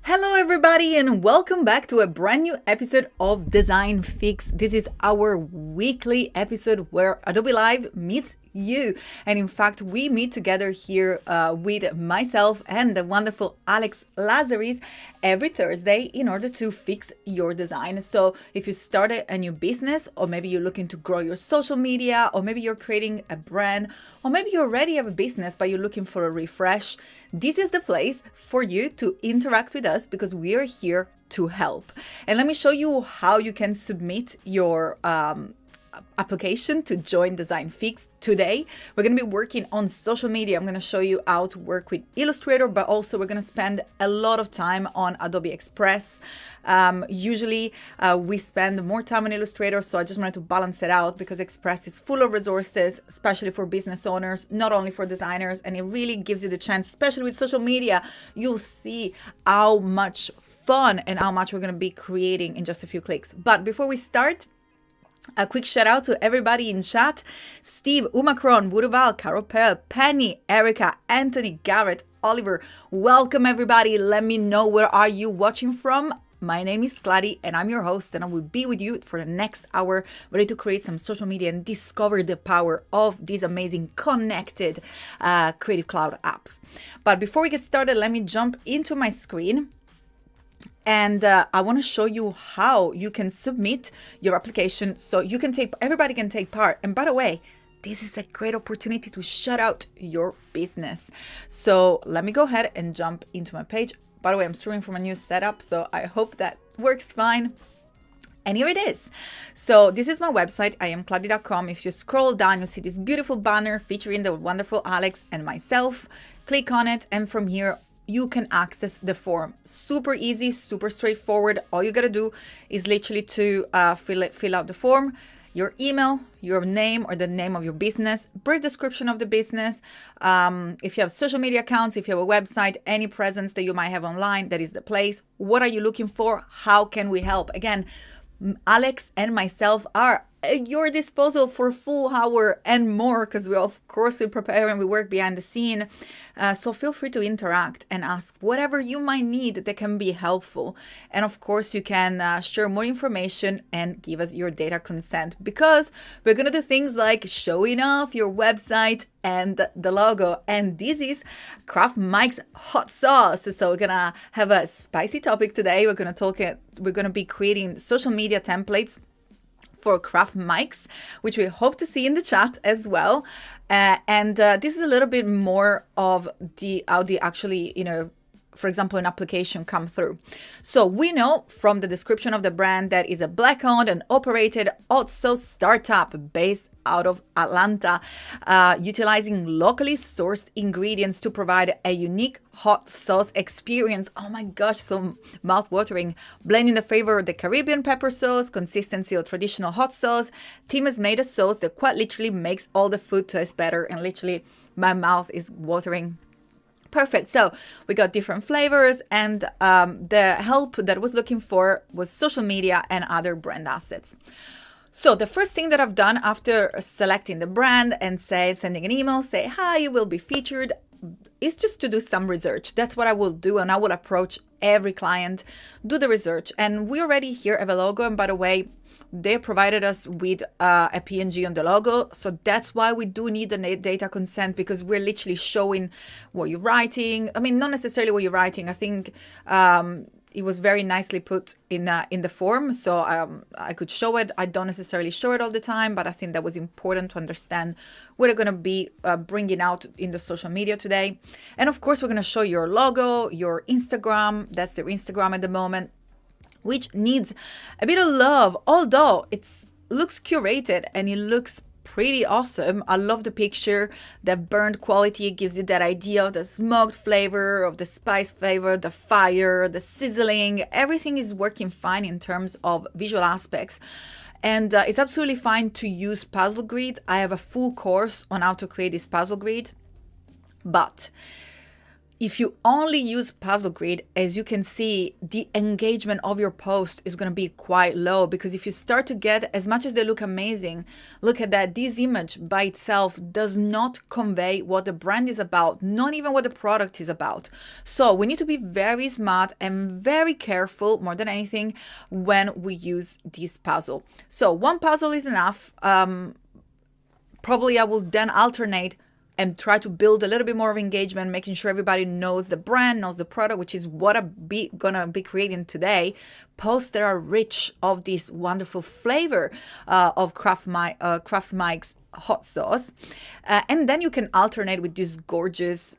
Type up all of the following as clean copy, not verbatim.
Hello everybody and welcome back to a brand new episode of Design Fix. This is our weekly episode where Adobe Live meets you. And in fact, we meet together here with myself and the wonderful Alex Lazaris every Thursday in order to fix your design. So if you started a new business, or maybe you're looking to grow your social media, or maybe you're creating a brand, or maybe you already have a business but you're looking for a refresh, this is the place for you to interact with us because we are here to help. And let me show you how you can submit your application to join Design Fix today. We're going to be working on social media. I'm going to show you how to work with Illustrator, but also we're going to spend a lot of time on Adobe Express. Usually we spend more time on Illustrator, so I just wanted to balance it out because Express is full of resources, especially for business owners, not only for designers, and it really gives you the chance, especially with social media, you'll see how much fun and how much we're going to be creating in just a few clicks. But before we start, a quick shout out to everybody in chat: Steve, Umacron, Wuruval, Carol Pearl, Penny, Erica, Anthony, Garrett, Oliver. Welcome everybody. Let me know where are you watching from. My name is Kladi and I'm your host, and I will be with you for the next hour, ready to create some social media and discover the power of these amazing connected Creative Cloud apps. But before we get started, let me jump into my screen. And I want to show you how you can submit your application so you can everybody can take part. And by the way, this is a great opportunity to shout out your business. So let me go ahead and jump into my page. By the way, I'm streaming from a new setup, so I hope that works fine. And here it is. So this is my website, iamkladi.com. If you scroll down, you'll see this beautiful banner featuring the wonderful Alex and myself. Click on it, and from here, you can access the form. Super easy, super straightforward. All you gotta do is literally to fill out the form, your email, your name or the name of your business, brief description of the business. If you have social media accounts, if you have a website, any presence that you might have online, that is the place. What are you looking for? How can we help? Again, Alex and myself are at your disposal for a full hour and more, because we of course we prepare and we work behind the scene. So feel free to interact and ask whatever you might need that can be helpful. And of course you can share more information and give us your data consent, because we're gonna do things like showing off your website and the logo. And this is Craft Mike's hot sauce. So we're gonna have a spicy topic today. We're gonna be creating social media templates for Craft Mics, which we hope to see in the chat as well. This is a little bit more of how the actually, for example, an application come through. So we know from the description of the brand that is a Black-owned and operated hot sauce startup based out of Atlanta, utilizing locally sourced ingredients to provide a unique hot sauce experience. Oh my gosh, so mouth-watering. Blending the flavor of the Caribbean pepper sauce, consistency of traditional hot sauce, team has made a sauce that quite literally makes all the food taste better, and literally my mouth is watering. Perfect. So we got different flavors, and the help that I was looking for was social media and other brand assets. So the first thing that I've done after selecting the brand and sending an email, say, hi, you will be featured, is just to do some research. That's what I will do, and I will approach every client, do the research. And we already here have a logo, and by the way, they provided us with a PNG on the logo. So that's why we do need the data consent, because we're literally showing what you're writing. I mean, not necessarily what you're writing. I think it was very nicely put in the form, so I could show it. I don't necessarily show it all the time, but I think that was important to understand what we're going to be bringing out in the social media today. And of course, we're going to show your logo, your Instagram. That's their Instagram at the moment, which needs a bit of love, although it looks curated and it looks pretty awesome. I love the picture. The burnt quality gives you that idea of the smoked flavor, of the spice flavor, the fire, the sizzling. Everything is working fine in terms of visual aspects. And it's absolutely fine to use puzzle grid. I have a full course on how to create this puzzle grid. But if you only use puzzle grid, as you can see, the engagement of your post is going to be quite low, because if you start to get, as much as they look amazing, look at that, this image by itself does not convey what the brand is about, not even what the product is about. So we need to be very smart and very careful, more than anything, when we use this puzzle. So one puzzle is enough. Probably I will then alternate and try to build a little bit more of engagement, making sure everybody knows the brand, knows the product, which is what I'm gonna be creating today. Posts that are rich of this wonderful flavor of Kraft Mike's hot sauce. And then you can alternate with this gorgeous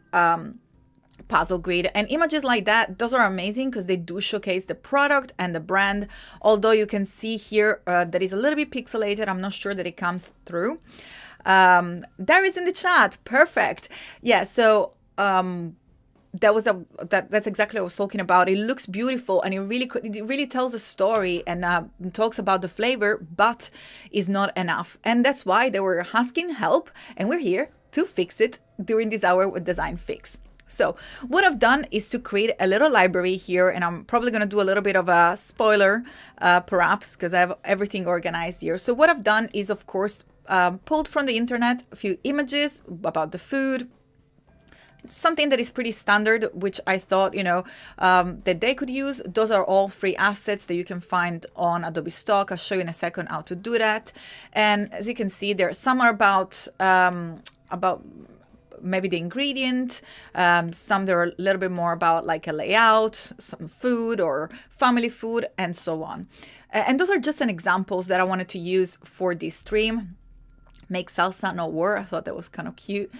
puzzle grid, and images like that. Those are amazing because they do showcase the product and the brand. Although you can see here that is a little bit pixelated. I'm not sure that it comes through. There is in the chat. Perfect. Yeah. So that's exactly what I was talking about. It looks beautiful, and it really tells a story and talks about the flavor, but is not enough. And that's why they were asking help, and we're here to fix it during this hour with Design Fix. So what I've done is to create a little library here, and I'm probably going to do a little bit of a spoiler, perhaps, because I have everything organized here. So what I've done is, of course, pulled from the internet a few images about the food, something that is pretty standard, which I thought, that they could use. Those are all free assets that you can find on Adobe Stock. I'll show you in a second how to do that. And as you can see, there some are about maybe the ingredient, some that are a little bit more about like a layout, some food or family food, and so on. And those are just an examples that I wanted to use for this stream. Make salsa, no war. I thought that was kind of cute.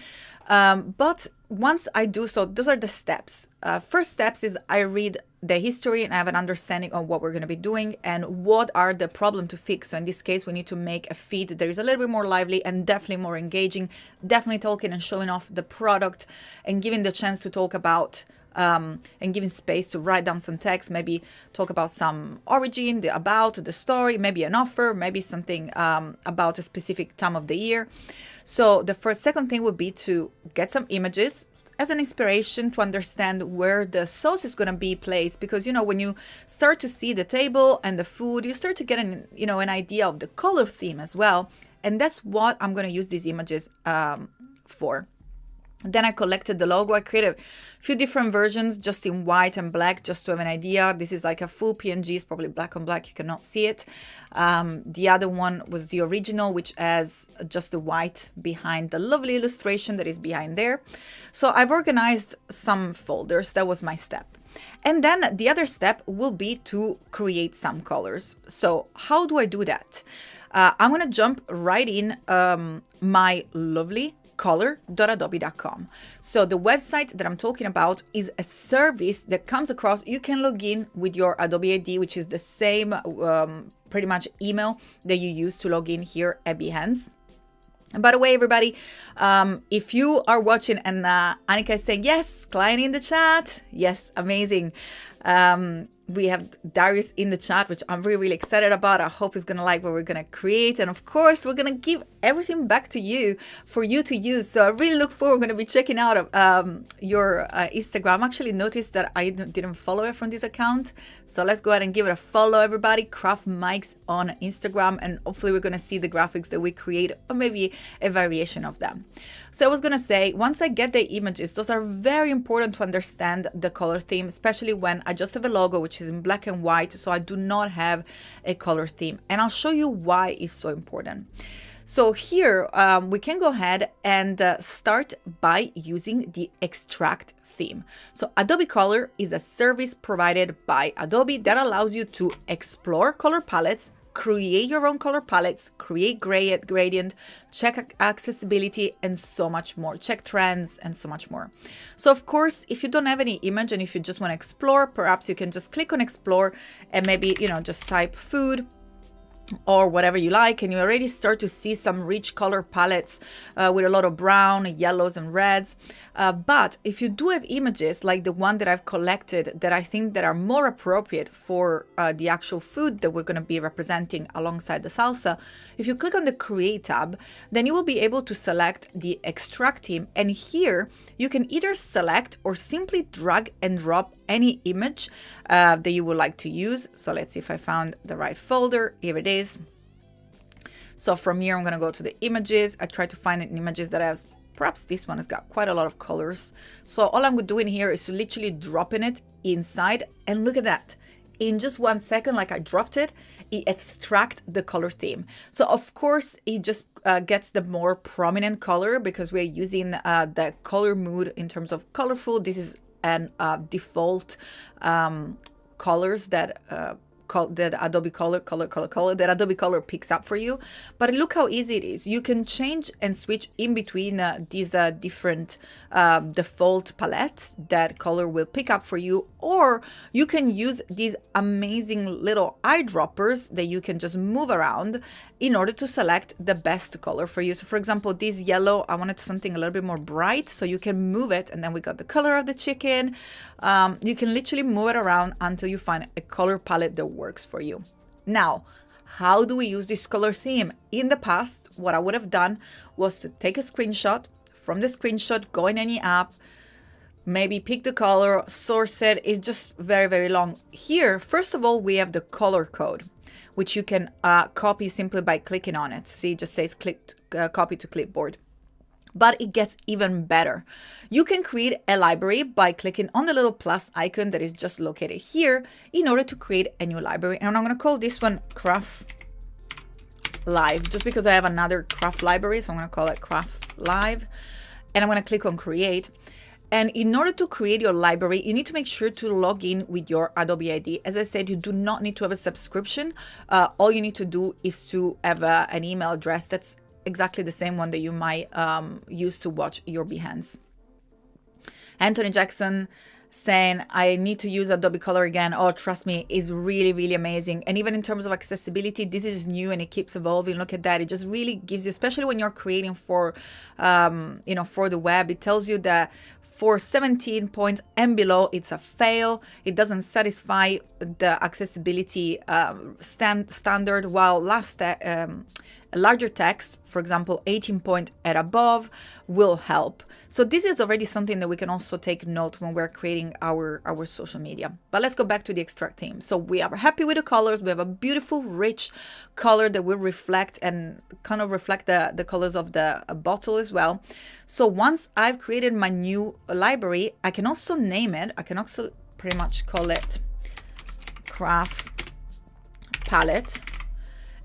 But once I do so, those are the steps. First steps is I read the history and I have an understanding of what we're going to be doing and what are the problem to fix. So in this case, we need to make a feed that is a little bit more lively and definitely more engaging, definitely talking and showing off the product and giving the chance to talk about and giving space to write down some text, maybe talk about some origin, the story, maybe an offer, maybe something about a specific time of the year. So the second thing would be to get some images as an inspiration to understand where the sauce is going to be placed, because when you start to see the table and the food, you start to get an idea of the color theme as well, and that's what I'm going to use these images for. Then I collected the logo. I created a few different versions just in white and black just to have an idea. This is like a full PNG. It's probably black on black. You cannot see it. The other one was the original, which has just the white behind the lovely illustration that is behind there. So I've organized some folders. That was my step. And then the other step will be to create some colors. So how do I do that? I'm going to jump right in my lovely color.adobe.com. So the website that I'm talking about is a service that comes across. You can log in with your Adobe ID, which is the same pretty much email that you use to log in here at Behance. And by the way, everybody, if you are watching and Annika is saying, yes, client in the chat. Yes, amazing. We have Darius in the chat, which I'm really, really excited about. I hope he's going to like what we're going to create. And of course, we're going to give everything back to you for you to use. So I really look forward. We're going to be checking out your Instagram. Actually noticed that I didn't follow it from this account. So let's go ahead and give it a follow, everybody. Kraft Mike's on Instagram. And hopefully we're going to see the graphics that we create, or maybe a variation of them. So I was going to say, once I get the images, those are very important to understand the color theme, especially when I just have a logo, which is in black and white, so I do not have a color theme, and I'll show you why it's so important. So here we can go ahead and start by using the extract theme. So Adobe Color is a service provided by Adobe that allows you to explore color palettes, create your own color palettes, create gradient, check accessibility, and so much more. Check trends and so much more. So of course, if you don't have any image and if you just want to explore, perhaps you can just click on explore and maybe, just type food or whatever you like, and you already start to see some rich color palettes with a lot of brown, yellows, and reds. But if you do have images like the one that I've collected that I think that are more appropriate for the actual food that we're going to be representing alongside the salsa, if you click on the Create tab, then you will be able to select the Extract theme, and here you can either select or simply drag and drop any image that you would like to use. So let's see if I found the right folder. Here it is. So from here, I'm going to go to the images. I try to find images that has, perhaps this one has got quite a lot of colors. So all I'm doing here is to literally dropping it inside, and look at that. In just 1 second, like I dropped it, it extract the color theme. So of course, it just gets the more prominent color because we're using the color mood in terms of colorful. This is an default colors that that Adobe Color that Adobe Color picks up for you. But look how easy it is. You can change and switch in between these different default palettes that Color will pick up for you, or you can use these amazing little eyedroppers that you can just move around in order to select the best color for you. So for example, this yellow, I wanted something a little bit more bright, so you can move it, and then we got the color of the chicken. You can literally move it around until you find a color palette that works for you. Now, how do we use this color theme? In the past, what I would have done was to take a screenshot. From the screenshot, go in any app, maybe pick the color, source it. It's just very, very long. Here, first of all, we have the color code, which you can copy simply by clicking on it. See, it just says copy to clipboard. But it gets even better. You can create a library by clicking on the little plus icon that is just located here in order to create a new library. And I'm going to call this one Craft Live, just because I have another craft library. So I'm going to call it Craft Live. And I'm going to click on Create. And in order to create your library, you need to make sure to log in with your Adobe ID. As I said, you do not need to have a subscription. All you need to do is to have an email address that's exactly the same one that you might use to watch your Behance. Anthony Jackson saying, I need to use Adobe Color again. Oh, trust me, it's really, really amazing. And even in terms of accessibility, this is new and it keeps evolving. Look at that. It just really gives you, especially when you're creating for, for the web, it tells you that for 17 points and below, it's a fail. It doesn't satisfy the accessibility standard, while larger text, for example, 18 point and above, will help. So this is already something that we can also take note when we're creating our social media. But let's go back to the extract theme. So we are happy with the colors. We have a beautiful, rich color that will reflect and kind of reflect the colors of the bottle as well. So once I've created my new library, I can also name it. I can also pretty much call it Craft Palette.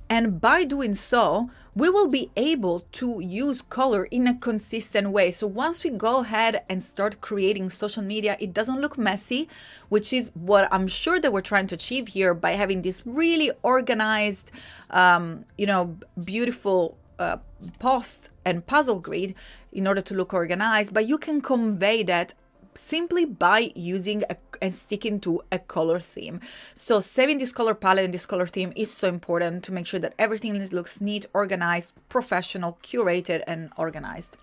And by doing so, we will be able to use color in a consistent way. So once we go ahead and start creating social media, it doesn't look messy, which is what I'm sure that we're trying to achieve here by having this really organized, beautiful post and puzzle grid in order to look organized. But you can convey that simply by using and sticking to a color theme. So saving this color palette and this color theme is so important to make sure that everything looks neat, organized, professional, curated, and organized.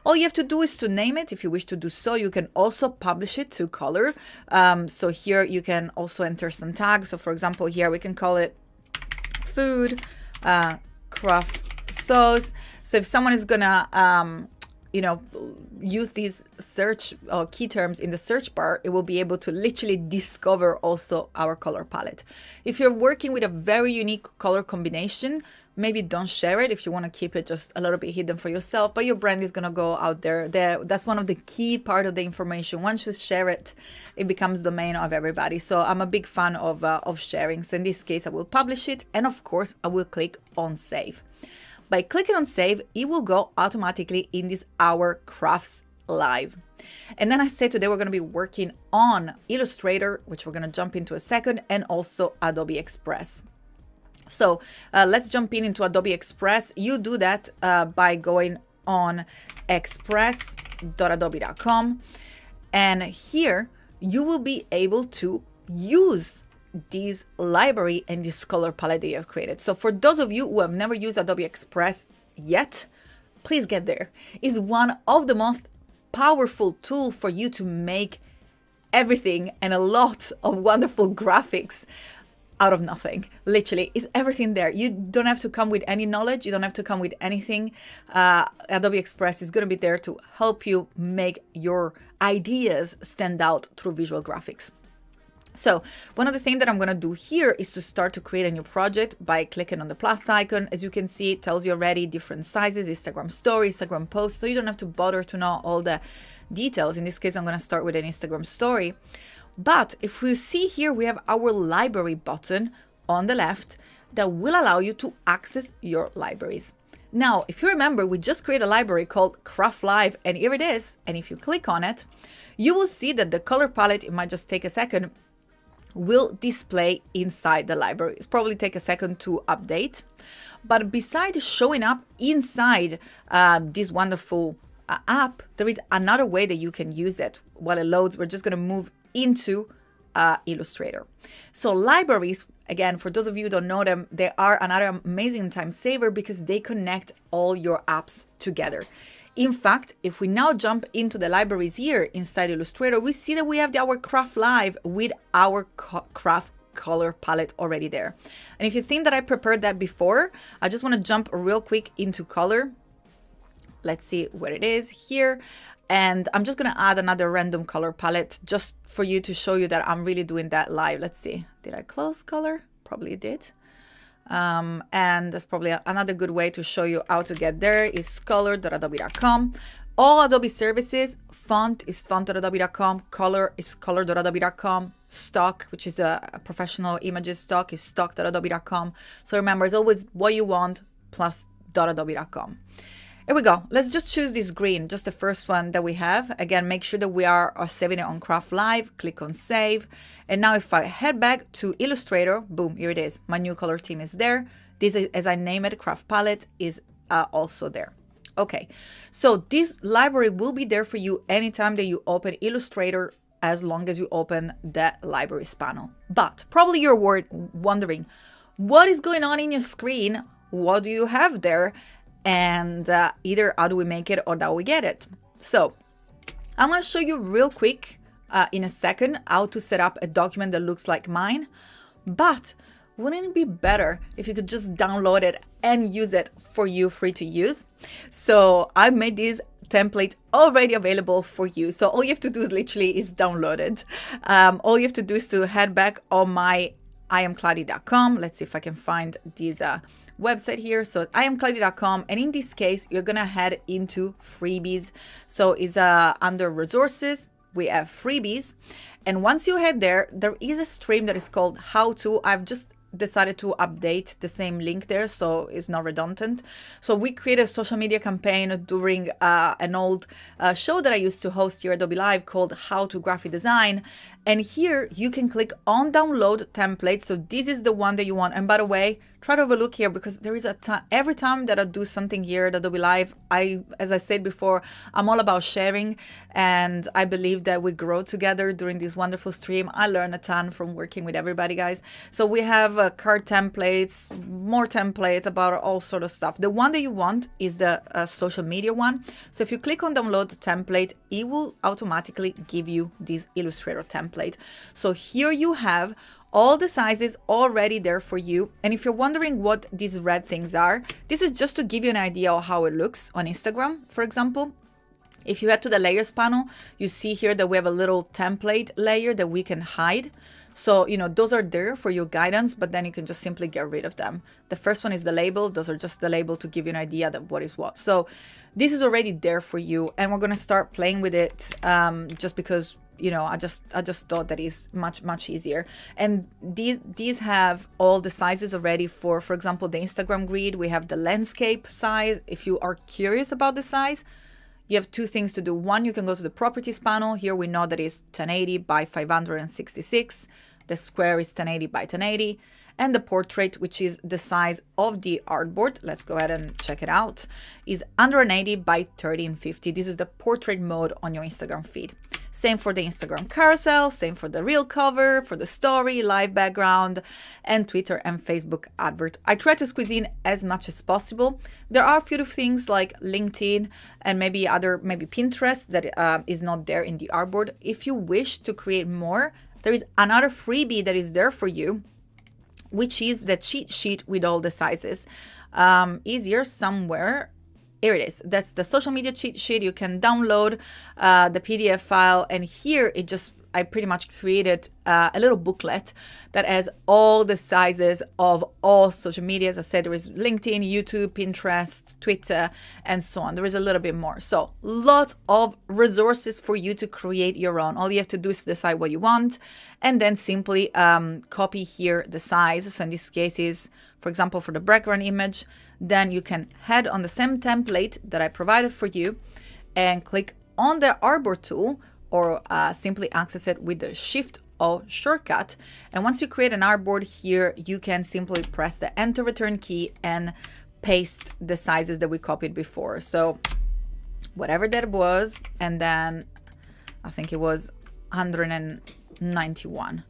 All you have to do is to name it. If you wish to do so, you can also publish it to Color. So here you can also enter some tags. So for example, here we can call it food, craft sauce. So if someone is gonna use these search or key terms in the search bar, it will be able to literally discover also our color palette. If you're working with a very unique color combination, maybe don't share it if you want to keep it just a little bit hidden for yourself, but your brand is going to go out there. That's one of the key part of the information. Once you share it, it becomes domain of everybody. So I'm a big fan of sharing. So in this case, I will publish it. And of course, I will click on save. By clicking on save, it will go automatically in this Our Crafts Live. And then I said today we're going to be working on Illustrator, which we're going to jump into a second, and also Adobe Express. So let's jump into Adobe Express. You do that by going on express.adobe.com. And here you will be able to use this library and this color palette that you have created. So for those of you who have never used Adobe Express yet, please get there. It's one of the most powerful tools for you to make everything and a lot of wonderful graphics out of nothing. Literally, is everything there. You don't have to come with any knowledge. You don't have to come with anything. Adobe Express is going to be there to help you make your ideas stand out through visual graphics. So one of the things that I'm going to do here is to start to create a new project by clicking on the plus icon. As you can see, it tells you already different sizes, Instagram story, Instagram post, so you don't have to bother to know all the details. In this case, I'm going to start with an Instagram story. But if we see here, we have our library button on the left that will allow you to access your libraries. Now, if you remember, we just created a library called Craft Live, and here it is. And if you click on it, you will see that the color palette, it might just take a second, will display inside the library. It's probably take a second to update. But besides showing up inside this wonderful app, there is another way that you can use it. While it loads, we're just going to move into Illustrator. So libraries, again, for those of you who don't know them, they are another amazing time saver because they connect all your apps together. In fact, if we now jump into the libraries here inside Illustrator, we see that we have our Craft Live with our Craft color palette already there. And if you think that I prepared that before, I just want to jump real quick into color. Let's see what it is here. And I'm just going to add another random color palette just for you to show you that I'm really doing that live. Let's see. Did I close color? Probably did. And that's probably another good way to show you how to get there is color.adobe.com. All Adobe services, font is font.adobe.com, color is color.adobe.com, stock, which is a professional images stock, is stock.adobe.com. So remember, it's always what you want plus .adobe.com. Here we go. Let's just choose this green, just the first one that we have. Again, make sure that we are saving it on Craft Live. Click on Save. And now if I head back to Illustrator, boom, here it is. My new color theme is there. This is, as I name it, Craft Palette is also there. Okay, so this library will be there for you anytime that you open Illustrator, as long as you open that libraries panel. But probably you're wondering, what is going on in your screen? What do you have there? And either how do we make it or how we get it. So I'm going to show you real quick in a second how to set up a document that looks like mine. But wouldn't it be better if you could just download it and use it for you free to use? So I made this template already available for you. So all you have to do literally is download it. All you have to do is to head back on my iamkladi.com. Let's see if I can find this website here. So iamkladi.com, and in this case you're gonna head into freebies. So it's under resources, we have freebies, and once you head there, there is a stream that is called how to. I've just decided to update the same link there so it's not redundant. So we created a social media campaign during an old show that I used to host here at Adobe Live called How to Graphic Design, and here you can click on download template. So this is the one that you want. And by the way, try to have a look here because there is a ton. Every time that I do something here at Adobe Live, as I said before, I'm all about sharing, and I believe that we grow together during this wonderful stream. I learn a ton from working with everybody, guys. So we have card templates, more templates about all sort of stuff. The one that you want is the social media one. So if you click on download template, it will automatically give you this Illustrator template. So here you have all the sizes already there for you. And if you're wondering what these red things are, this is just to give you an idea of how it looks on Instagram, for example. If you head to the layers panel, you see here that we have a little template layer that we can hide. So, you know, those are there for your guidance, but then you can just simply get rid of them. The first one is the label. Those are just the label to give you an idea that what is what. So this is already there for you, and we're going to start playing with it just because, you know, I just thought that is much easier. And these have all the sizes already for example, the Instagram grid. We have the landscape size. If you are curious about the size, you have two things to do. One, you can go to the properties panel. Here we know that is 1080 by 566. The square is 1080 by 1080. And the portrait, which is the size of the artboard, let's go ahead and check it out, is 180 by 1350. This is the portrait mode on your Instagram feed. Same for the Instagram carousel, same for the reel cover, for the story, live background, and Twitter and Facebook advert. I try to squeeze in as much as possible. There are a few things like LinkedIn and maybe Pinterest that is not there in the artboard. If you wish to create more, there is another freebie that is there for you, which is the cheat sheet with all the sizes. Easier somewhere. Here it is. That's the social media cheat sheet. You can download the PDF file, and here I pretty much created a little booklet that has all the sizes of all social media. As I said, there is LinkedIn, YouTube, Pinterest, Twitter, and so on. There is a little bit more. So lots of resources for you to create your own. All you have to do is decide what you want, and then simply copy here the size. So in this case is, for example, for the background image, then you can head on the same template that I provided for you and click on the artboard tool, or simply access it with the Shift O shortcut. And once you create an artboard here, you can simply press the Enter Return key and paste the sizes that we copied before. So whatever that was, and then I think it was 191.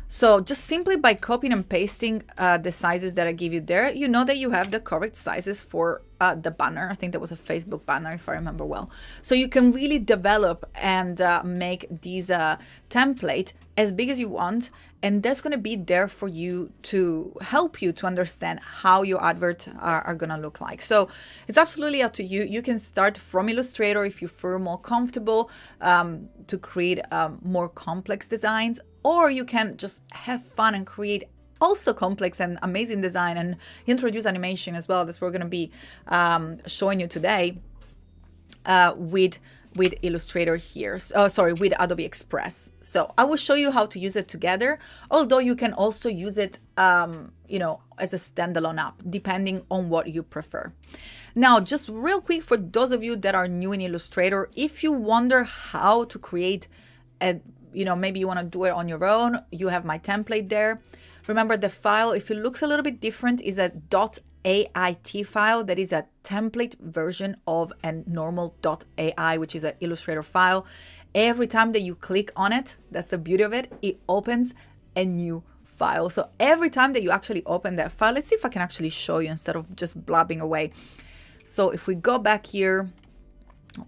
So just simply by copying and pasting the sizes that I give you there, you know that you have the correct sizes for the banner. I think that was a Facebook banner, if I remember well. So you can really develop and make these template as big as you want. And that's going to be there for you to help you to understand how your adverts are going to look like. So it's absolutely up to you. You can start from Illustrator if you feel more comfortable to create more complex designs, or you can just have fun and create also complex and amazing design and introduce animation as well. That's what we're going to be showing you today with Illustrator here. With Adobe Express. So I will show you how to use it together, although you can also use it, as a standalone app, depending on what you prefer. Now, just real quick, for those of you that are new in Illustrator, if you wonder how to create maybe you want to do it on your own, you have my template there. Remember, the file, if it looks a little bit different, is a .ait file. That is a template version of a normal .ai, which is an Illustrator file. Every time that you click on it, that's the beauty of it, it opens a new file. So every time that you actually open that file, let's see if I can actually show you instead of just blabbing away. So if we go back here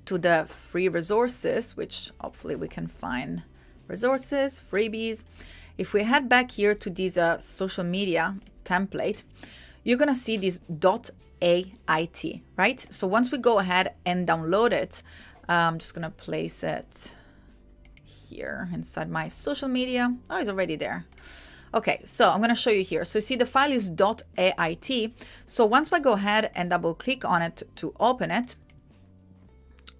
to the free resources, which hopefully we can find resources, freebies. If we head back here to this social media template, you're going to see this .ait, right? So once we go ahead and download it, I'm just going to place it here inside my social media. Oh, it's already there. Okay, so I'm going to show you here. So you see the file is .ait. So once I go ahead and double click on it to open it,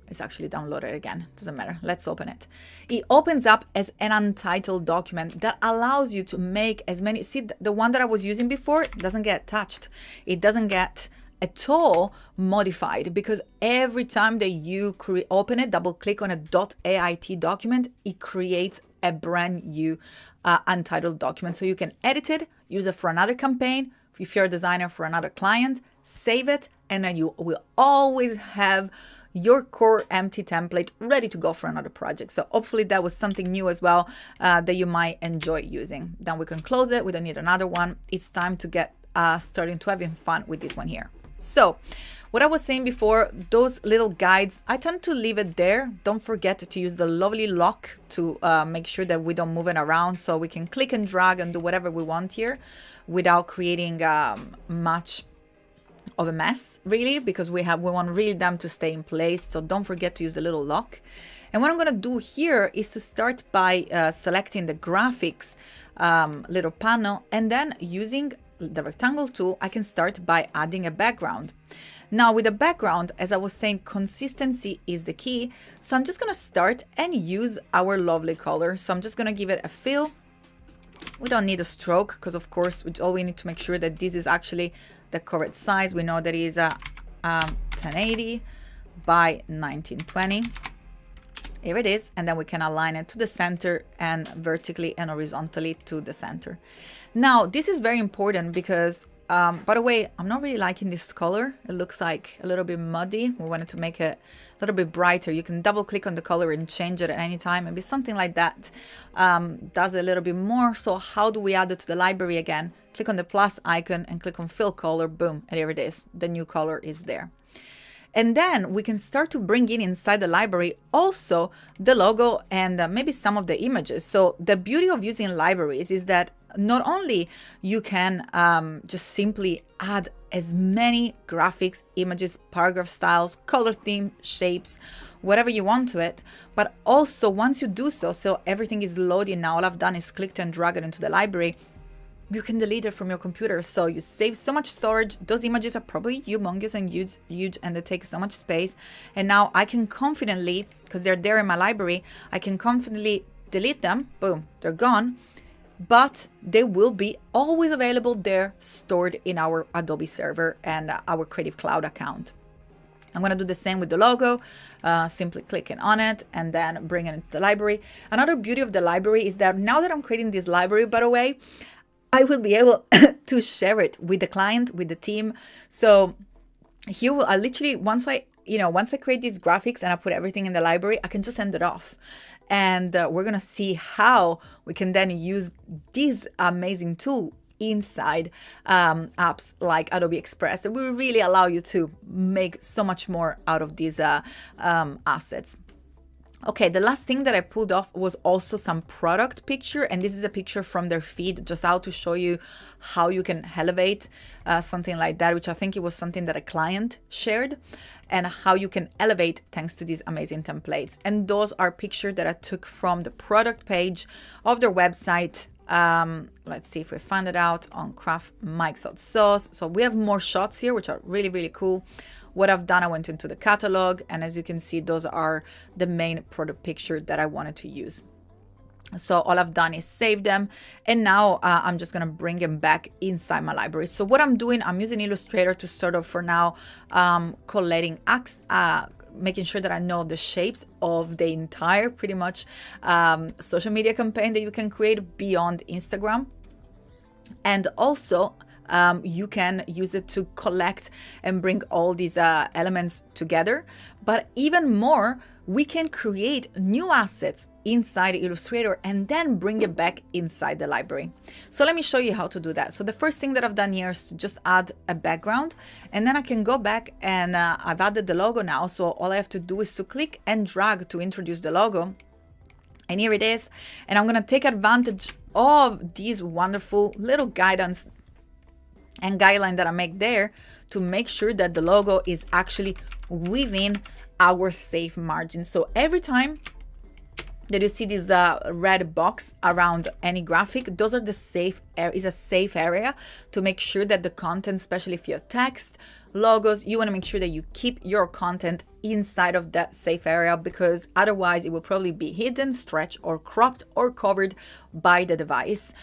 it's actually downloaded again. Doesn't matter. Let's open it. It opens up as an untitled document that allows you to make as many. See, the one that I was using before doesn't get touched. It doesn't get at all modified, because every time that you open it, double click on a .ait document, it creates a brand new untitled document. So you can edit it, use it for another campaign, if you're a designer for another client, save it, and then you will always have your core empty template ready to go for another project. So hopefully that was something new as well that you might enjoy using. Then we can close it. We don't need another one. It's time to get starting to having fun with this one here. So what I was saying before, those little guides, I tend to leave it there. Don't forget to use the lovely lock to make sure that we don't move it around, so we can click and drag and do whatever we want here without creating much of a mess, really, because we want really them to stay in place. So don't forget to use the little lock. And what I'm going to do here is to start by selecting the graphics little panel, and then using the rectangle tool, I can start by adding a background. Now with the background, as I was saying, consistency is the key. So I'm just going to start and use our lovely color. So I'm just going to give it a fill. We don't need a stroke, because of course all we need to make sure that this is actually the correct size. We know that it is a 1080 by 1920. Here it is, and then we can align it to the center and vertically and horizontally to the center. Now this is very important, because By the way, I'm not really liking this color. It looks like a little bit muddy. We wanted to make it a little bit brighter. You can double click on the color and change it at any time. Maybe something like that does a little bit more. So how do we add it to the library again? Click on the plus icon and click on fill color. Boom, and there it is. The new color is there. And then we can start to bring in inside the library also the logo and maybe some of the images. So the beauty of using libraries is that not only you can just simply add as many graphics, images, paragraph styles, color theme, shapes, whatever you want to it, but also once you do so everything is loading now, all I've done is clicked and drag it into the library, you can delete it from your computer. So you save so much storage. Those images are probably humongous and huge and they take so much space. And now I can confidently, because they're there in my library, I can confidently delete them. Boom, they're gone. But they will be always available there, stored in our Adobe server and our Creative Cloud account. I'm going to do the same with the logo, simply clicking on it and then bringing it to the library. Another beauty of the library is that now that I'm creating this library, by the way, I will be able to share it with the client, with the team. So here I literally, once I create these graphics and I put everything in the library, I can just send it off. And we're going to see how we can then use this amazing tool inside apps like Adobe Express that will really allow you to make so much more out of these assets. Okay, the last thing that I pulled off was also some product picture, and this is a picture from their feed, just out to show you how you can elevate something like that, which I think it was something that a client shared, and how you can elevate thanks to these amazing templates. And those are pictures that I took from the product page of their website. Let's see if we find it out on Printmysoul. So we have more shots here, which are really, really cool. What I've done, I went into the catalog, and as you can see, those are the main product picture that I wanted to use. So all I've done is save them, and now I'm just gonna bring them back inside my library. So what I'm doing, I'm using Illustrator to sort of, for now, collating making sure that I know the shapes of the entire, pretty much, social media campaign that you can create beyond Instagram. And also, you can use it to collect and bring all these elements together. But even more, we can create new assets inside Illustrator and then bring it back inside the library. So let me show you how to do that. So the first thing that I've done here is to just add a background, and then I can go back and I've added the logo now. So all I have to do is to click and drag to introduce the logo. And here it is. And I'm going to take advantage of these wonderful little guidance and guideline that I make there to make sure that the logo is actually within our safe margin. So every time that you see this red box around any graphic, those are the safe is a safe area to make sure that the content, especially if you have text, logos, you want to make sure that you keep your content inside of that safe area, because otherwise it will probably be hidden, stretched, or cropped or covered by the device.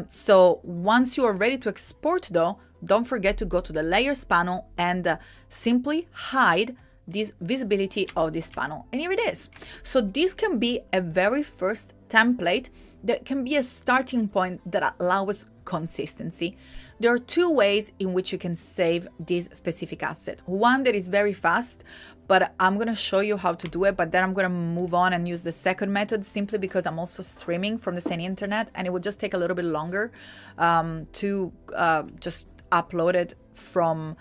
So once you are ready to export though, don't forget to go to the layers panel and simply hide this visibility of this panel. And here it is. So this can be a very first template that can be a starting point that allows consistency. There are two ways in which you can save this specific asset. One that is very fast, but I'm going to show you how to do it, but then I'm going to move on and use the second method simply because I'm also streaming from the same internet, and it will just take a little bit longer to just upload it from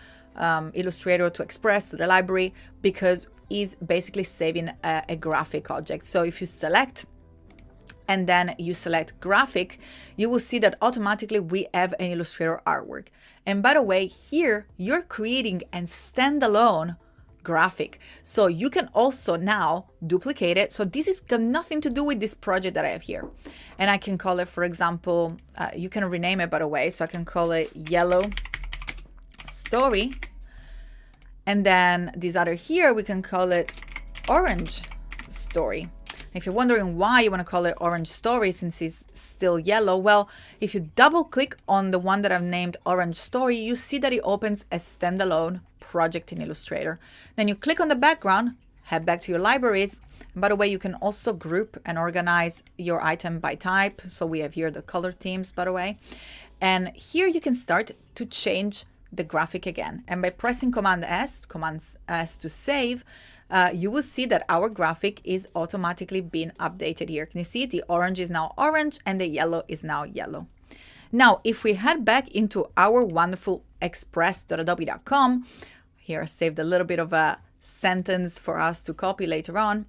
Illustrator to Express to the library, because is basically saving a graphic object. So if you select and then you select graphic, you will see that automatically we have an Illustrator artwork. And by the way, here you're creating a standalone graphic. So you can also now duplicate it. So this has got nothing to do with this project that I have here. And I can call it, for example, you can rename it by the way. So I can call it yellow story. And then this other here, we can call it orange story. If you're wondering why you want to call it orange story since it's still yellow, well, if you double click on the one that I've named orange story, you see that it opens a standalone project in Illustrator. Then you click on the background, head back to your libraries. And by the way, you can also group and organize your item by type. So we have here the color themes, by the way. And here you can start to change the graphic again. And by pressing Command S to save, you will see that our graphic is automatically being updated here. Can you see the orange is now orange and the yellow is now yellow. Now, if we head back into our wonderful express.adobe.com, here I saved a little bit of a sentence for us to copy later on.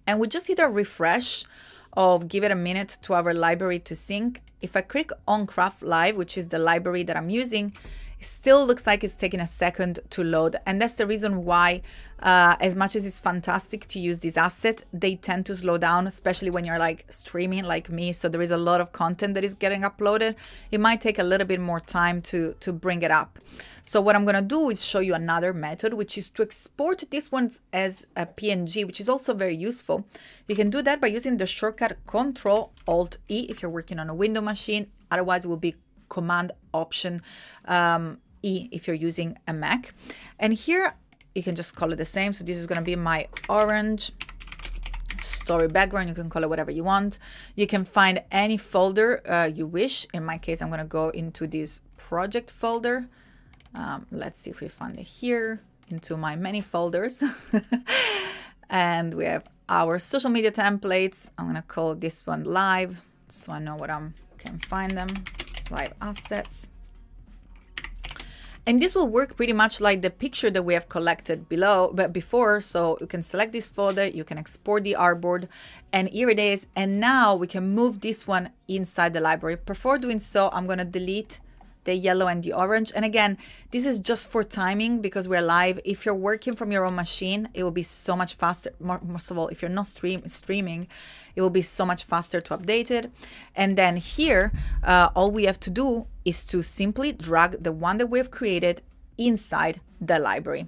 And we just hit a refresh of give it a minute to our library to sync. If I click on Craft Live, which is the library that I'm using, it still looks like it's taking a second to load. And that's the reason why, as much as it's fantastic to use this asset, they tend to slow down, especially when you're like streaming like me. So there is a lot of content that is getting uploaded. It might take a little bit more time to bring it up. So what I'm gonna do is show you another method, which is to export this one as a PNG, which is also very useful. You can do that by using the shortcut Control-Alt-E if you're working on a Windows machine. Otherwise, it will be Command-Option E if you're using a Mac. And here you can just call it the same. So this is going to be my orange story background. You can call it whatever you want. You can find any folder you wish. In my case, I'm going to go into this project folder. Let's see if we find it here, into my many folders. And we have our social media templates. I'm going to call this one live, so I know what I can find them. Live assets. And this will work pretty much like the picture that we have collected before. So you can select this folder, you can export the artboard, and here it is. And now we can move this one inside the library. Before doing so, I'm going to delete the yellow and the orange. And again, this is just for timing because we're live. If you're working from your own machine, it will be so much faster. Most of all, if you're not streaming, it will be so much faster to update it. And then here, all we have to do is to simply drag the one that we have created inside the library.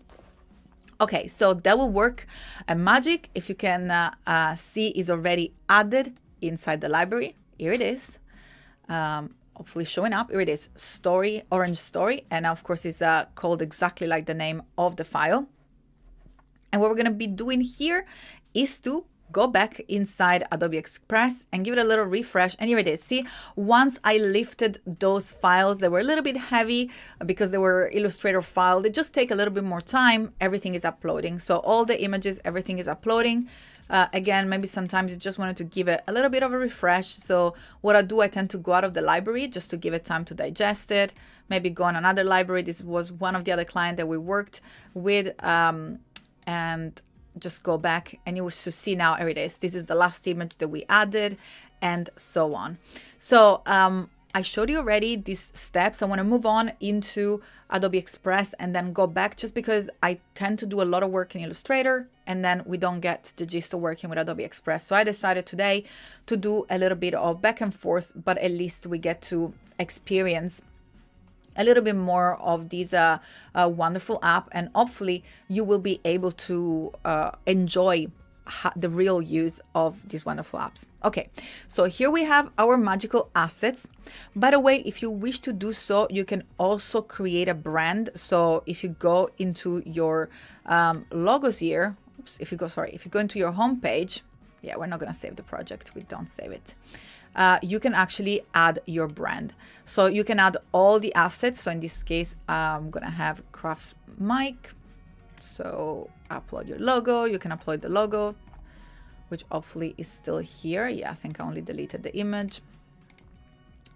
Okay, so that will work. And magic, if you can see, is already added inside the library. Here it is. Hopefully showing up. Here it is, story, orange story. And of course it's called exactly like the name of the file. And what we're going to be doing here is to go back inside Adobe Express and give it a little refresh. And here it is. See, once I lifted those files that were a little bit heavy because they were Illustrator files, they just take a little bit more time. Everything is uploading. So all the images, everything is uploading. Again, maybe sometimes you just wanted to give it a little bit of a refresh. So what I do, I tend to go out of the library just to give it time to digest it. Maybe go on another library. This was one of the other clients that we worked with, and just go back and you will see now, here it is. This is the last image that we added, and so on. So I showed you already these steps. I want to move on into Adobe Express and then go back, just because I tend to do a lot of work in Illustrator and then we don't get the gist of working with Adobe Express. So I decided today to do a little bit of back and forth, but at least we get to experience a little bit more of this wonderful app, and hopefully you will be able to enjoy the real use of these wonderful apps. Okay, so here we have our magical assets. By the way, if you wish to do so, you can also create a brand. So if you go into your logos here, if you go into your home page, yeah, we're not going to save the project. We don't save it. You can actually add your brand. So you can add all the assets. So in this case, I'm going to have Crafts Mic. So upload your logo. You can upload the logo, which hopefully is still here. Yeah, I think I only deleted the image.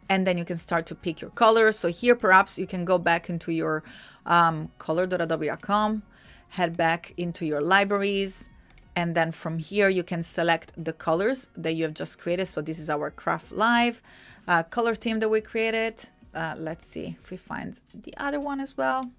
And then you can start to pick your colors. So here, perhaps you can go back into your color.adobe.com, head back into your libraries. And then from here, you can select the colors that you have just created. So this is our Craft Live color theme that we created. Let's see if we find the other one as well.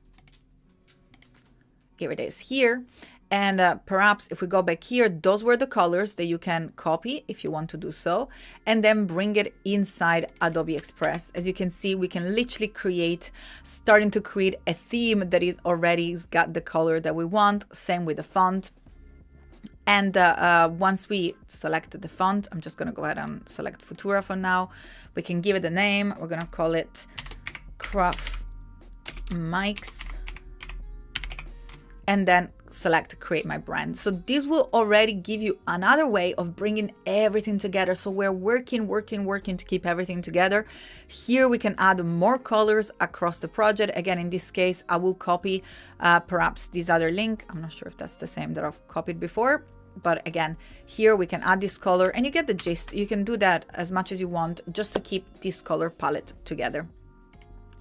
Here it is here. And perhaps if we go back here, those were the colors that you can copy if you want to do so, and then bring it inside Adobe Express. As you can see, we can literally starting to create a theme that is already got the color that we want. Same with the font. And once we selected the font, I'm just going to go ahead and select Futura for now. We can give it a name. We're going to call it Craft Mics. And then select create my brand. So this will already give you another way of bringing everything together. So we're working to keep everything together. Here we can add more colors across the project. Again, in this case, I will copy perhaps this other link. I'm not sure if that's the same that I've copied before. But again, here we can add this color and you get the gist. You can do that as much as you want just to keep this color palette together.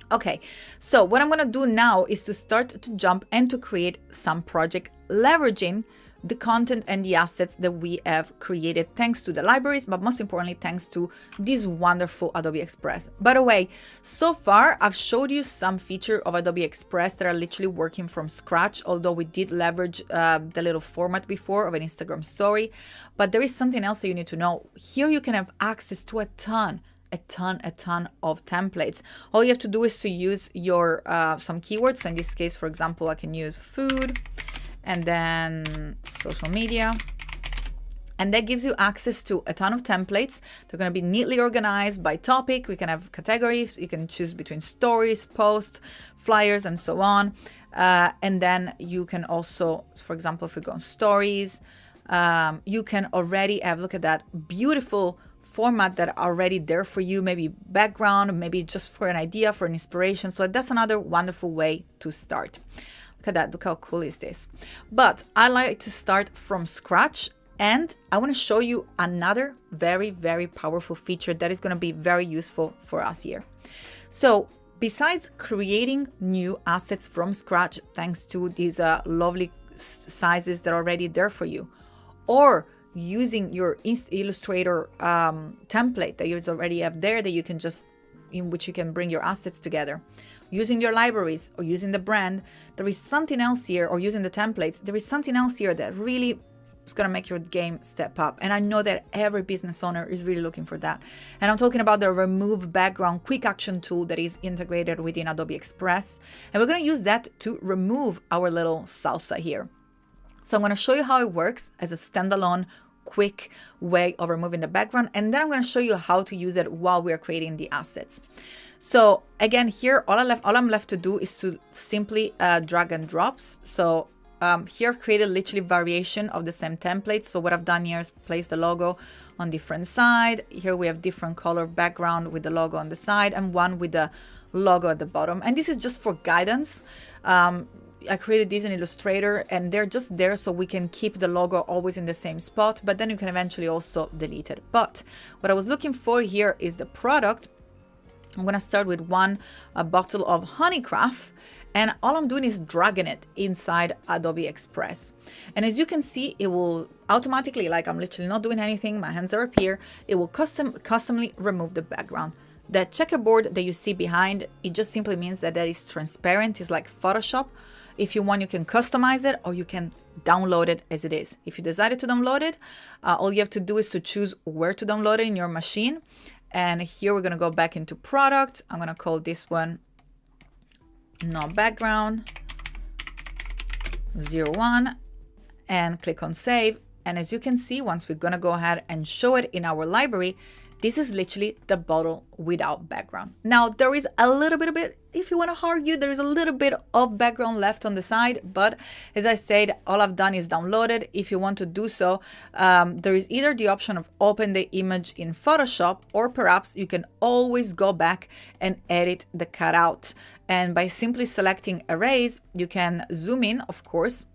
Okay, so what I'm going to do now is to start to jump and to create some project leveraging the content and the assets that we have created thanks to the libraries, but most importantly, thanks to this wonderful Adobe Express. By the way, so far I've showed you some feature of Adobe Express that are literally working from scratch, although we did leverage the little format before of an Instagram story. But there is something else that you need to know. Here you can have access to a ton of templates. All you have to do is to use your some keywords. So in this case, for example, I can use food and then social media, and that gives you access to a ton of templates. They're going to be neatly organized by topic. We can have categories. You can choose between stories, posts, flyers, and so on. And then you can also, for example, if we go on stories, you can already have, look at that beautiful format that are already there for you, maybe background, maybe just for an idea, for an inspiration. So that's another wonderful way to start. Look at that, look how cool is this. But I like to start from scratch, and I want to show you another very, very powerful feature that is going to be very useful for us here. So besides creating new assets from scratch, thanks to these lovely sizes that are already there for you, or using your Illustrator template that you already have there, that you can just, in which you can bring your assets together, using your libraries or using the brand, there is something else here, or using the templates, there is something else here that really is going to make your game step up. And I know that every business owner is really looking for that. And I'm talking about the remove background quick action tool that is integrated within Adobe Express. And we're going to use that to remove our little salsa here. So I'm going to show you how it works as a standalone quick way of removing the background, and then I'm going to show you how to use it while we are creating the assets. So again, here all I'm left to do is to simply drag and drops. So here created literally variation of the same template. So what I've done here is place the logo on different side. Here we have different color background with the logo on the side and one with the logo at the bottom. And this is just for guidance. I created these in Illustrator, and they're just there so we can keep the logo always in the same spot, but then you can eventually also delete it. But what I was looking for here is the product. I'm going to start with a bottle of Honeycraft, and all I'm doing is dragging it inside Adobe Express. And as you can see, it will automatically, like I'm literally not doing anything, my hands are up here, it will customly remove the background. The checkerboard that you see behind, it just simply means that is transparent. It's like Photoshop. If you want, you can customize it, or you can download it as it is. If you decided to download it, all you have to do is to choose where to download it in your machine. And here we're going to go back into product. I'm going to call this one no background 01 and click on save. And as you can see, once we're going to go ahead and show it in our library, this is literally the bottle without background. Now, there is a little bit of it, if you want to argue, there is a little bit of background left on the side. But as I said, all I've done is download it. If you want to do so, there is either the option of open the image in Photoshop, or perhaps you can always go back and edit the cutout. And by simply selecting erase, you can zoom in, of course,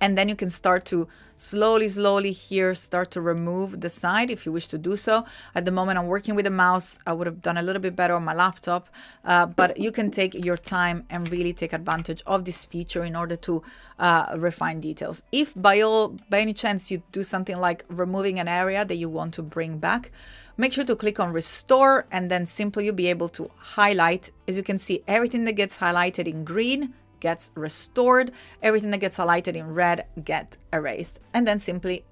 and then you can start to slowly here start to remove the side if you wish to do so. At the moment I'm working with a mouse. I would have done a little bit better on my laptop, but you can take your time and really take advantage of this feature in order to refine details. If by any chance you do something like removing an area that you want to bring back, make sure to click on restore, and then simply you'll be able to highlight. As you can see, everything that gets highlighted in green gets restored, everything that gets highlighted in red gets erased, and then simply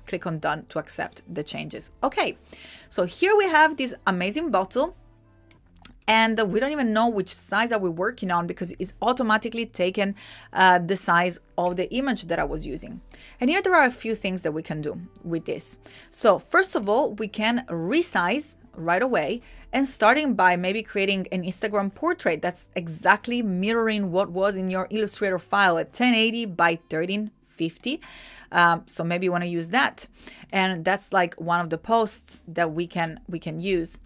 click on done to accept the changes. Okay, so here we have this amazing bottle, and we don't even know which size are we working on because it's automatically taken the size of the image that I was using. And here there are a few things that we can do with this. So first of all, we can resize right away and starting by maybe creating an Instagram portrait that's exactly mirroring what was in your Illustrator file at 1080 by 1350. So maybe you want to use that. And that's like one of the posts that we can use.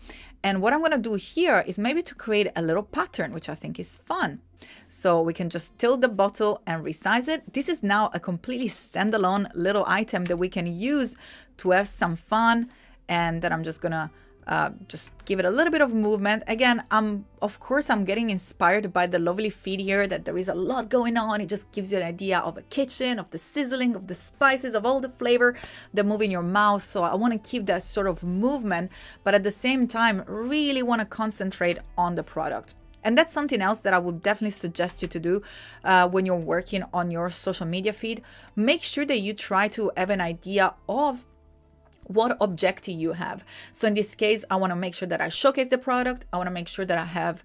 And what I'm going to do here is maybe to create a little pattern, which I think is fun. So we can just tilt the bottle and resize it. This is now a completely standalone little item that we can use to have some fun. And then I'm just going to just give it a little bit of movement. Again, of course, I'm getting inspired by the lovely feed here, that there is a lot going on. It just gives you an idea of a kitchen, of the sizzling, of the spices, of all the flavor that move in your mouth. So I want to keep that sort of movement, but at the same time, really want to concentrate on the product. And that's something else that I would definitely suggest you to do when you're working on your social media feed. Make sure that you try to have an idea of what objective you have. So in this case, I want to make sure that I showcase the product. I want to make sure that I have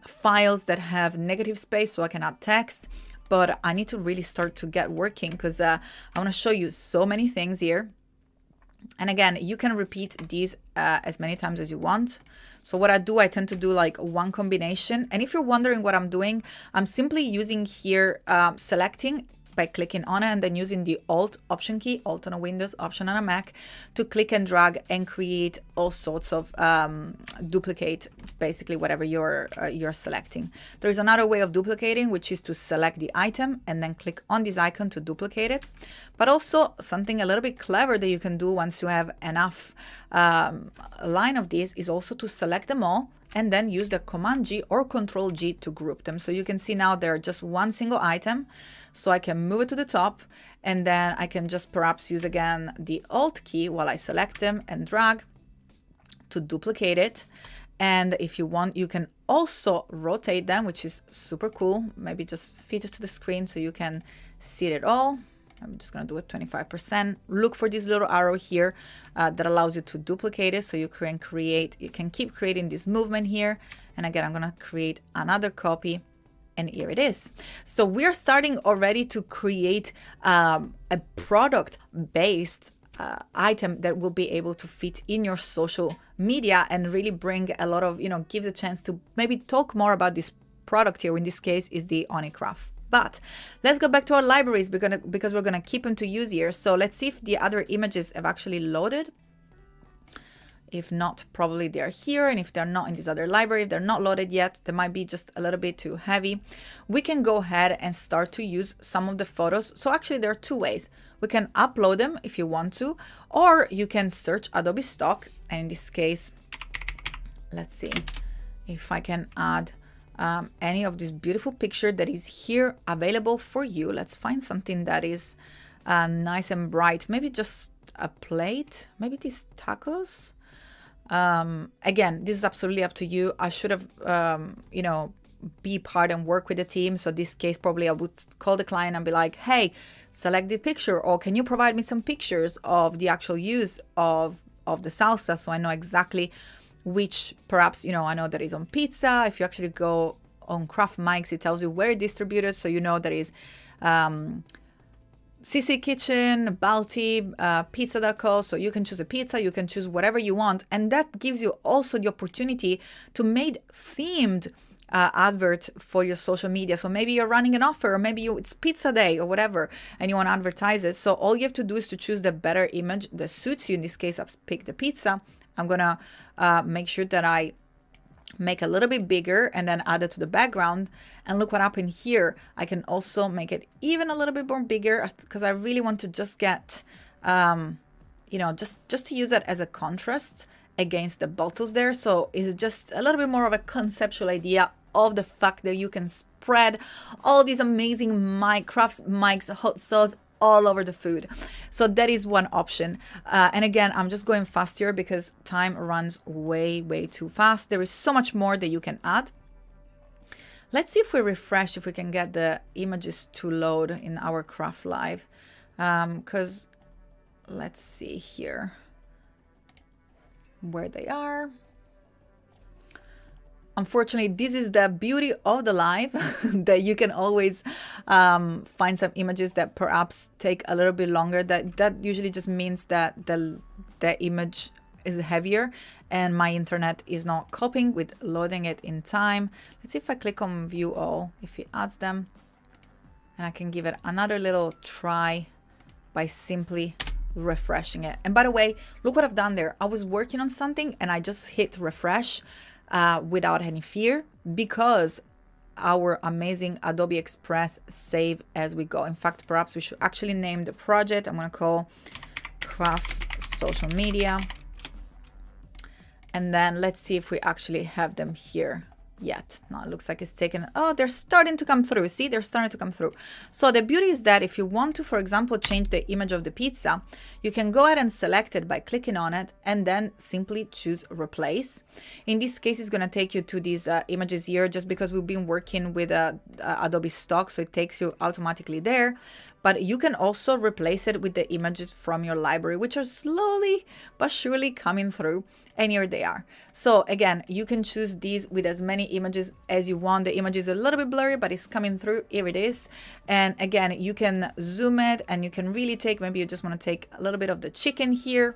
files that have negative space so I can add text. But I need to really start to get working because I want to show you so many things here. And again, you can repeat these as many times as you want. So what I do, I tend to do like one combination. And if you're wondering what I'm doing, I'm simply using here, selecting by clicking on it and then using the Alt Option key, Alt on a Windows, Option on a Mac, to click and drag and create all sorts of duplicate, basically whatever you're selecting. There is another way of duplicating, which is to select the item and then click on this icon to duplicate it. But also something a little bit clever that you can do once you have enough line of these is also to select them all and then use the Command G or Control G to group them. So you can see now they're just one single item. So I can move it to the top and then I can just perhaps use again the Alt key while I select them and drag to duplicate it. And if you want, you can also rotate them, which is super cool. Maybe just fit it to the screen so you can see it all. I'm just going to do it 25%. Look for this little arrow here that allows you to duplicate it. So you can keep creating this movement here. And again, I'm going to create another copy. And here it is. So we're starting already to create a product-based item that will be able to fit in your social media and really bring a lot of, give the chance to maybe talk more about this product here. In this case is the Onicraft. But let's go back to our libraries because we're gonna keep them to use here. So let's see if the other images have actually loaded. If not, probably they're here. And if they're not in this other library, if they're not loaded yet, they might be just a little bit too heavy. We can go ahead and start to use some of the photos. So actually there are two ways. We can upload them if you want to, or you can search Adobe Stock. And in this case, let's see if I can add any of this beautiful picture that is here available for you. Let's find something that is nice and bright. Maybe just a plate, maybe these tacos. Again, this is absolutely up to you. I should have, be part and work with the team. So this case, probably I would call the client and be like, hey, select the picture, or can you provide me some pictures of the actual use of the salsa? So I know exactly which, perhaps, I know that is on pizza. If you actually go on Craft Mike's, it tells you where it's distributed. So you know there is, CC Kitchen, Balti, Pizza.co. So you can choose a pizza, you can choose whatever you want. And that gives you also the opportunity to make themed advert for your social media. So maybe you're running an offer, or maybe it's pizza day or whatever, and you want to advertise it. So all you have to do is to choose the better image that suits you. In this case, I've picked the pizza. I'm going to make sure that I make a little bit bigger and then add it to the background. And look what happened here. I can also make it even a little bit more bigger because I really want to just get, just to use that as a contrast against the bottles there. So it's just a little bit more of a conceptual idea of the fact that you can spread all these amazing Crafts Mike's hot sauce all over the food. So that is one option. And again, I'm just going fast here because time runs way, way too fast. There is so much more that you can add. Let's see if we refresh, if we can get the images to load in our Craft Live. Because let's see here where they are. Unfortunately, this is the beauty of the live, that you can always find some images that perhaps take a little bit longer. That usually just means that the image is heavier and my internet is not coping with loading it in time. Let's see if I click on view all, if it adds them, and I can give it another little try by simply refreshing it. And by the way, look what I've done there. I was working on something and I just hit refresh without any fear, because our amazing Adobe Express save as we go. In fact, perhaps we should actually name the project. I'm going to call Craft Social Media. And then let's see if we actually have them here yet. No, it looks like it's taken. Oh, they're starting to come through. See, they're starting to come through. So the beauty is that if you want to, for example, change the image of the pizza, you can go ahead and select it by clicking on it and then simply choose replace. In this case, it's going to take you to these images here, just because we've been working with Adobe stock, so it takes you automatically there. But you can also replace it with the images from your library, which are slowly but surely coming through. And here they are. So again, you can choose these with as many images as you want. The image is a little bit blurry, but it's coming through. Here it is. And again, you can zoom it and you can really take, maybe you just want to take a little bit of the chicken here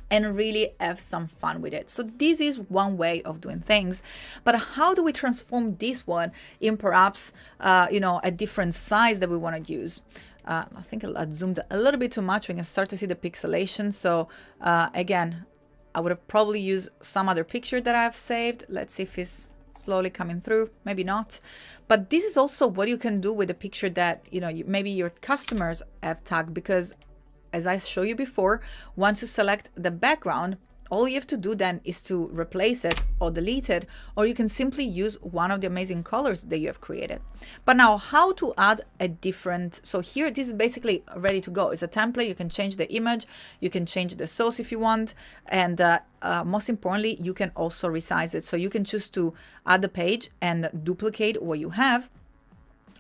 and really have some fun with it. So this is one way of doing things. But how do we transform this one in perhaps, a different size that we want to use? I think I zoomed a little bit too much. We can start to see the pixelation. So again, I would have probably used some other picture that I've saved. Let's see if it's slowly coming through. Maybe not. But this is also what you can do with a picture that, maybe your customers have tagged, because as I showed you before, once you select the background, all you have to do then is to replace it or delete it, or you can simply use one of the amazing colors that you have created. But now, how to add a different, so here, this is basically ready to go. It's a template. You can change the image, you can change the source if you want, and most importantly, you can also resize it. So you can choose to add the page and duplicate what you have.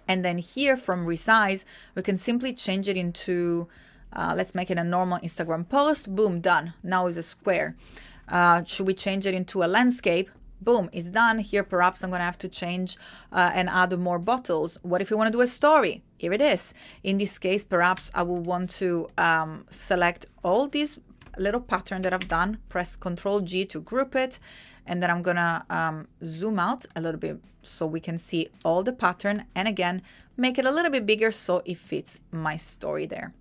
And then here from resize, we can simply change it into, let's make it a normal Instagram post. Boom, done. Now it's a square. Should we change it into a landscape? Boom, it's done. Here, perhaps I'm going to have to change and add more bottles. What if you want to do a story? Here it is. In this case, perhaps I will want to select all these little pattern that I've done, press Ctrl G to group it. And then I'm going to zoom out a little bit so we can see all the pattern. And again, make it a little bit bigger so it fits my story there.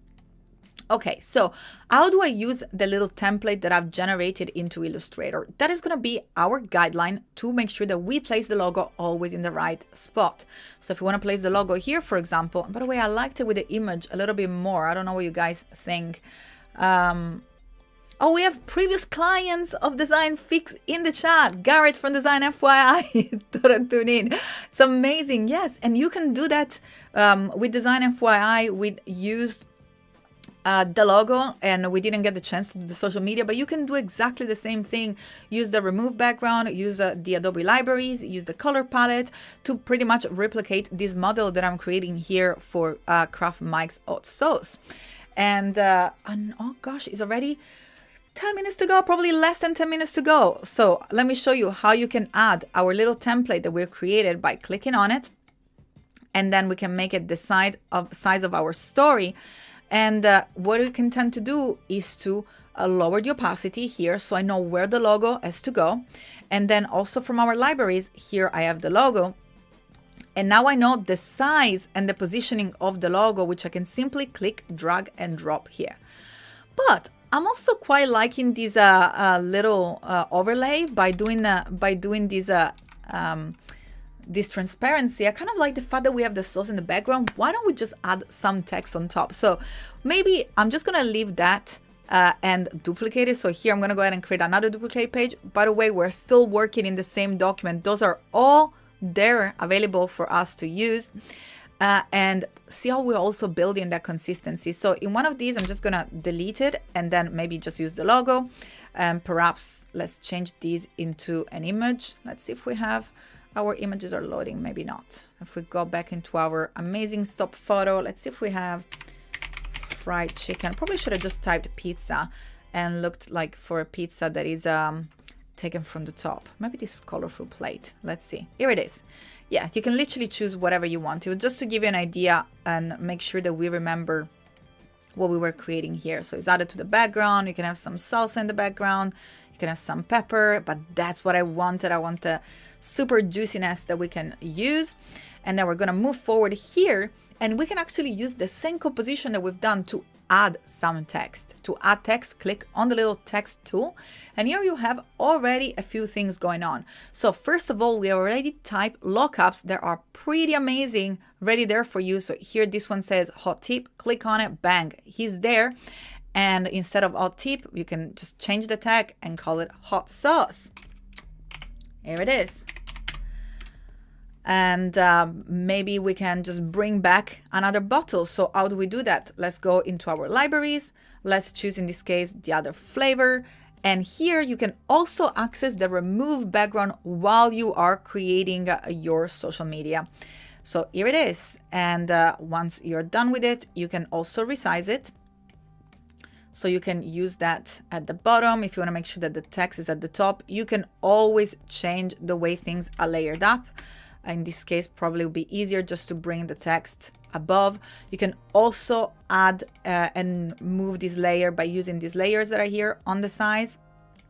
Okay, so how do I use the little template that I've generated into Illustrator? That is going to be our guideline to make sure that we place the logo always in the right spot. So if you want to place the logo here, for example, and by the way, I liked it with the image a little bit more. I don't know what you guys think. Oh, we have previous clients of Design Fix in the chat. Garrett from Design FYI. Thought I'd tune in. It's amazing. Yes, and you can do that with Design FYI. We used the logo and we didn't get the chance to do the social media, but you can do exactly the same thing. Use the remove background, use the Adobe libraries, use the color palette to pretty much replicate this model that I'm creating here for Craft Mike's Hot Sauce. And oh gosh, it's already 10 minutes to go, probably less than 10 minutes to go. So let me show you how you can add our little template that we've created by clicking on it. And then we can make it the size of our story. And what we can tend to do is to lower the opacity here, so I know where the logo has to go. And then also from our libraries, here I have the logo. And now I know the size and the positioning of the logo, which I can simply click, drag and drop here. But I'm also quite liking this little overlay by doing this transparency. I kind of like the fact that we have the sauce in the background. Why don't we just add some text on top? So maybe I'm just going to leave that and duplicate it. So here I'm going to go ahead and create another duplicate page. By the way, we're still working in the same document. Those are all there available for us to use. And see how we're also building that consistency. So in one of these, I'm just going to delete it and then maybe just use the logo. And perhaps let's change these into an image. Let's see if we have our images are loading. Maybe not. If we go back into our amazing stock photo, let's see if we have fried chicken. Probably should have just typed pizza and looked like for a pizza that is taken from the top. Maybe this colorful plate. Let's see. Here it is. Yeah, you can literally choose whatever you want to, just to give you an idea and make sure that we remember what we were creating here. So it's added to the background. You can have some salsa in the background. You can have some pepper, but that's what I wanted. I want the super juiciness that we can use. And then we're going to move forward here, and we can actually use the same composition that we've done to add some text. To add text, click on the little text tool, and here you have already a few things going on. So first of all, we already typed lockups that are pretty amazing, ready there for you. So here this one says hot tip, click on it, bang, he's there. And instead of hot tip, you can just change the tag and call it hot sauce. Here it is. And maybe we can just bring back another bottle. So how do we do that? Let's go into our libraries. Let's choose, in this case, the other flavor. And here you can also access the remove background while you are creating your social media. So here it is. And once you're done with it, you can also resize it. So you can use that at the bottom. If you want to make sure that the text is at the top, you can always change the way things are layered up. In this case, probably will be easier just to bring the text above. You can also add and move this layer by using these layers that are here on the sides.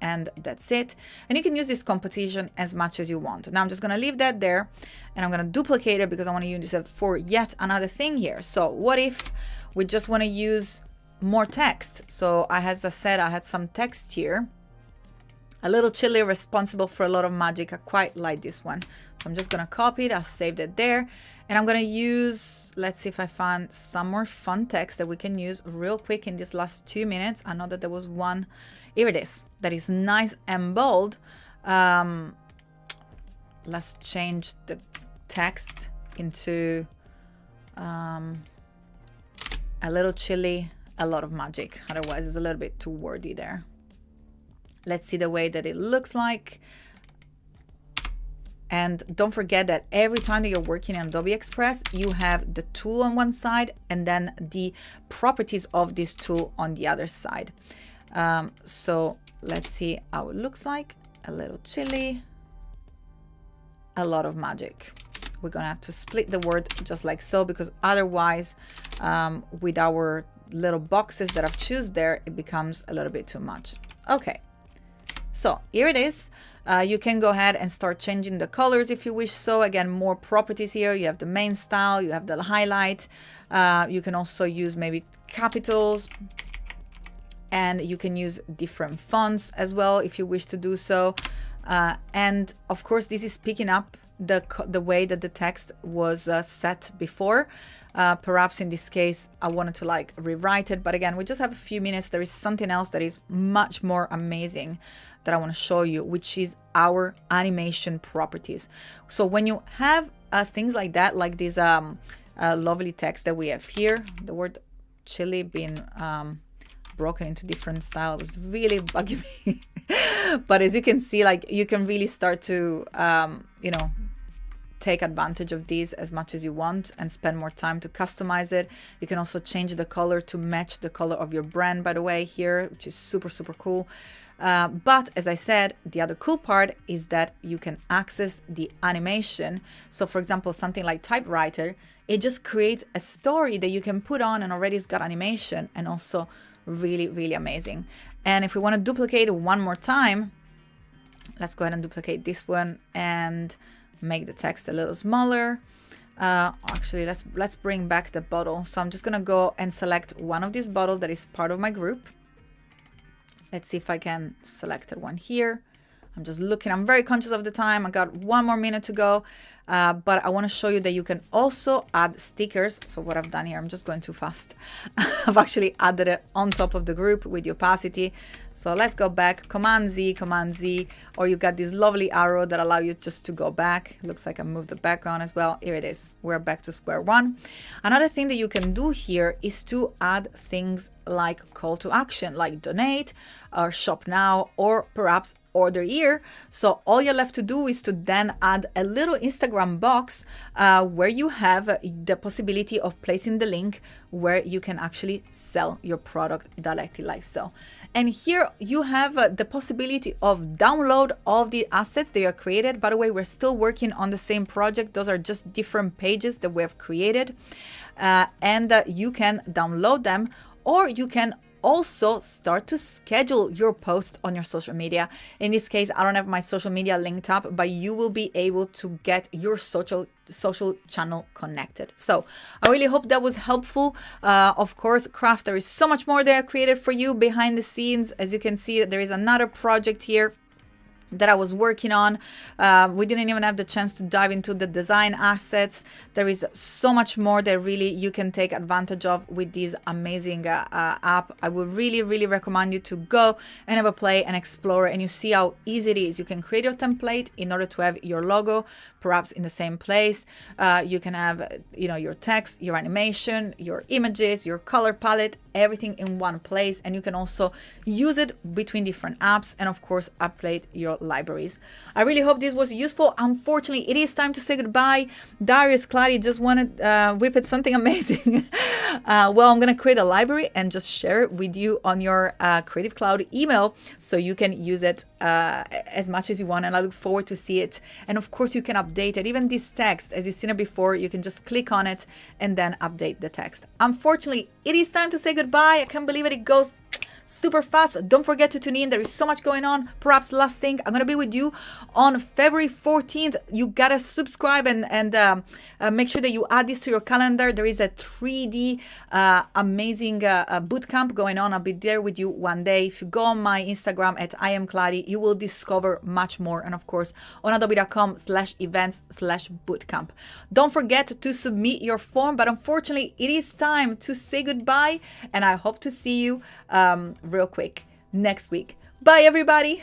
And that's it. And you can use this composition as much as you want. Now I'm just going to leave that there, and I'm going to duplicate it because I want to use it for yet another thing here. So what if we just want to use more text? So as I said, I had some text here. A little chili, responsible for a lot of magic. I quite like this one. So I'm just going to copy it. I saved it there. And I'm going to use, let's see if I find some more fun text that we can use real quick in these last 2 minutes. I know that there was one. Here it is. That is nice and bold. Let's change the text into a little chili, a lot of magic. Otherwise, it's a little bit too wordy there. Let's see the way that it looks like. And don't forget that every time that you're working in Adobe Express, you have the tool on one side and then the properties of this tool on the other side. So let's see how it looks like. A little chili, a lot of magic. We're gonna have to split the word just like so, because otherwise with our little boxes that I've chosen there, it becomes a little bit too much. Okay. So here it is. You can go ahead and start changing the colors if you wish. So again, more properties here. You have the main style, you have the highlight. You can also use maybe capitals, and you can use different fonts as well if you wish to do so. And of course, this is picking up the way that the text was set before. Perhaps in this case, I wanted to like rewrite it, but again, we just have a few minutes. There is something else that is much more amazing that I want to show you, which is our animation properties. So when you have things like that, like this lovely text that we have here, the word chili being broken into different style was really bugging me. But as you can see, like you can really start to, you know, take advantage of these as much as you want and spend more time to customize it. You can also change the color to match the color of your brand, by the way, here, which is super, super cool. But as I said, the other cool part is that you can access the animation. So for example, something like typewriter, it just creates a story that you can put on, and already it's got animation, and also really, really amazing. And if we want to duplicate it one more time, let's go ahead and duplicate this one and make the text a little smaller. Actually, let's bring back the bottle. So I'm just gonna go and select one of these bottles that is part of my group. Let's see if I can select one here. I'm just looking. I'm very conscious of the time. I got 1 more minute to go. But I want to show you that you can also add stickers. So what I've done here, I'm just going too fast. I've actually added it on top of the group with the opacity. So let's go back, Command Z, or you got this lovely arrow that allow you just to go back. It looks like I moved the background as well. Here it is. We're back to square one. Another thing that you can do here is to add things like call to action, like donate or shop now, or perhaps order here. So all you're left to do is to then add a little Instagram box where you have the possibility of placing the link where you can actually sell your product directly like so. And here you have the possibility of download all the assets that you created. By the way, we're still working on the same project. Those are just different pages that we have created. And you can download them, or you can also start to schedule your post on your social media. In this case, I don't have my social media linked up, but you will be able to get your social channel connected. So I really hope that was helpful. Of course, craft, there is so much more there created for you behind the scenes. As you can see, there is another project here that I was working on. We didn't even have the chance to dive into the design assets. There is so much more that really you can take advantage of with this amazing app. I would really recommend you to go and have a play and explore, and you see how easy it is. You can create your template in order to have your logo perhaps in the same place. You can have, your text, your animation, your images, your color palette, everything in one place, and you can also use it between different apps, and of course update your libraries. I really hope this was useful. Unfortunately, it is time to say goodbye. Darius, Kladi just wanted whip at something amazing. Well, I'm gonna create a library and just share it with you on your Creative Cloud email, so you can use it as much as you want, and I look forward to see it. And of course, you can update it. Even this text, as you've seen it before, you can just click on it and then update the text. Unfortunately, it is time to say goodbye. I can't believe it goes super fast. Don't forget to tune in. There is so much going on. Perhaps last thing, I'm gonna be with you on February 14th. You gotta subscribe and make sure that you add this to your calendar. There is a 3D amazing bootcamp going on. I'll be there with you one day. If you go on my Instagram at I am Kladi, you will discover much more. And of course, on adobe.com/events/bootcamp. Don't forget to submit your form, but unfortunately, it is time to say goodbye, and I hope to see you real quick next week. Bye, everybody.